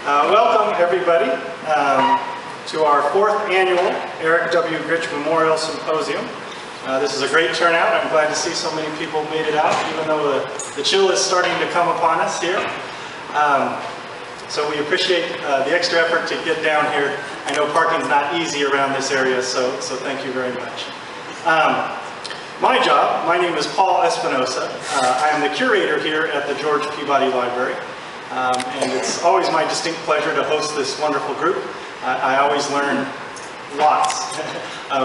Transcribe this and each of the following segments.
Welcome, everybody, to our 4th annual Eric W. Gritsch Memorial Symposium. This is a great turnout. I'm glad to see so many people made it out, even though the chill is starting to come upon us here. So we appreciate the extra effort to get down here. I know parking's not easy around this area, so thank you very much. My name is Paul Espinosa. I am the curator here at the George Peabody Library. And it's always my distinct pleasure to host this wonderful group. I always learn lots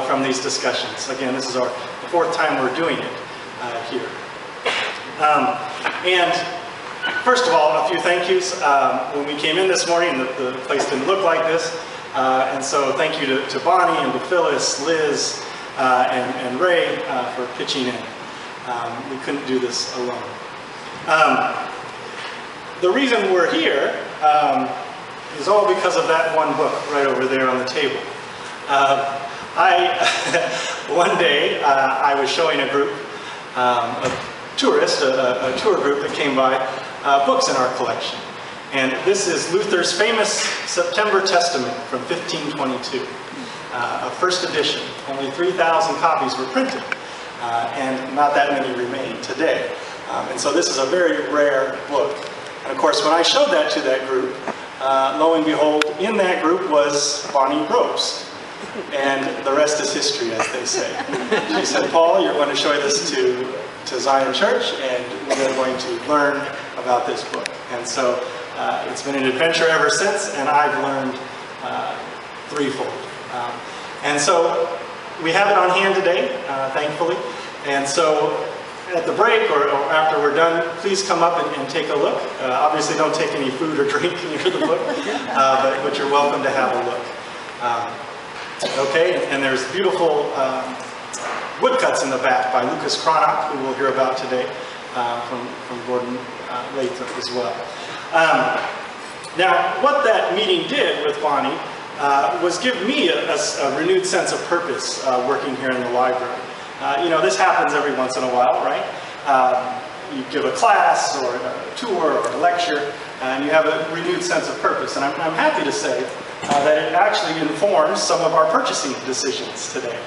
from these discussions. Again, this is the 4th time we're doing it here. And first of all, a few thank yous. When we came in this morning, the place didn't look like this. And so thank you to Bonnie and to Phyllis, Liz, and Ray for pitching in. We couldn't do this alone. The reason we're here is all because of that one book right over there on the table. One day I was showing a group, a tourist, a tour group that came by, books in our collection. And this is Luther's famous September Testament from 1522, a first edition. Only 3,000 copies were printed, and not that many remain today. And so this is a very rare book. And of course, when I showed that to that group, lo and behold, in that group was Bonnie Ropes. And the rest is history, as they say. She said, Paul, you're going to show this to Zion Church, and we're going to learn about this book. And so it's been an adventure ever since, and I've learned threefold. And so we have it on hand today, thankfully. And so at the break or after we're done, please come up and take a look. Obviously don't take any food or drink near the book, but you're welcome to have a look. Okay, and there's beautiful woodcuts in the back by Lucas Cronach, who we'll hear about today, from Gordon Latham as well. Now, what that meeting did with Bonnie was give me a renewed sense of purpose working here in the library. You know, this happens every once in a while, right? You give a class or a tour or a lecture, and you have a renewed sense of purpose. And I'm happy to say that it actually informs some of our purchasing decisions today.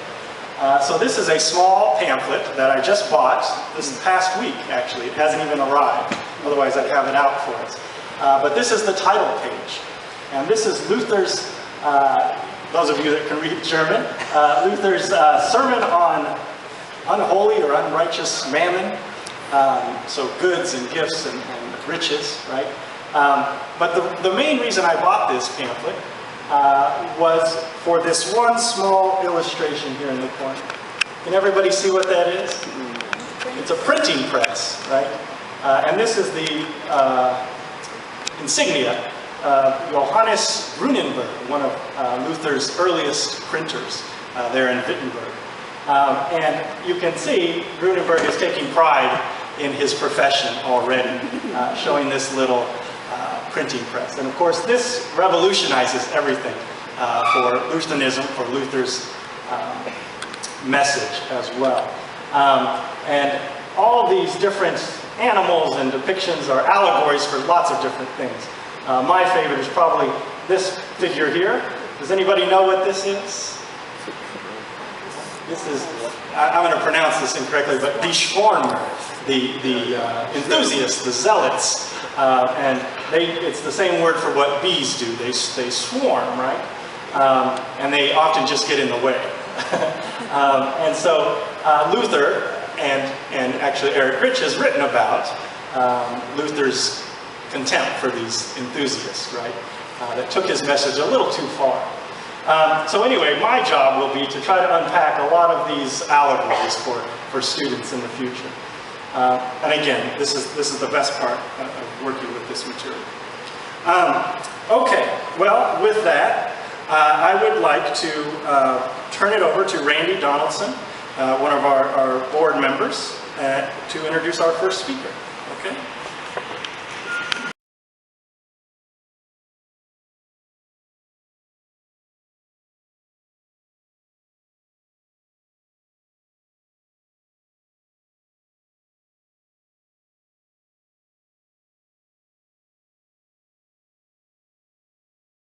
So this is a small pamphlet that I just bought this past week, actually. It hasn't even arrived. Otherwise, I'd have it out for us. But this is the title page. And this is Luther's, those of you that can read German, Luther's sermon on unholy or unrighteous mammon, so goods and gifts and riches, right? But the main reason I bought this pamphlet was for this one small illustration here in the corner. Can everybody see what that is? It's a printing press, right? And this is the insignia Johannes Grunenberg, one of Luther's earliest printers there in Wittenberg. And you can see Grunenberg is taking pride in his profession already, showing this little printing press. And of course, this revolutionizes everything for Lutheranism, for Luther's message as well. And all these different animals and depictions are allegories for lots of different things. My favorite is probably this figure here. Does anybody know what this is? This is, I'm going to pronounce this incorrectly, but die Schwärmer, the enthusiasts, the zealots. And it's the same word for what bees do. They swarm, right? And they often just get in the way. And so Luther, and actually Eric Gritsch has written about Luther's contempt for these enthusiasts, right? That took his message a little too far. So anyway, my job will be to try to unpack a lot of these allegories for students in the future. And again, this is the best part of working with this material. Okay, well, with that, I would like to turn it over to Randy Donaldson, one of our board members, to introduce our first speaker. Okay?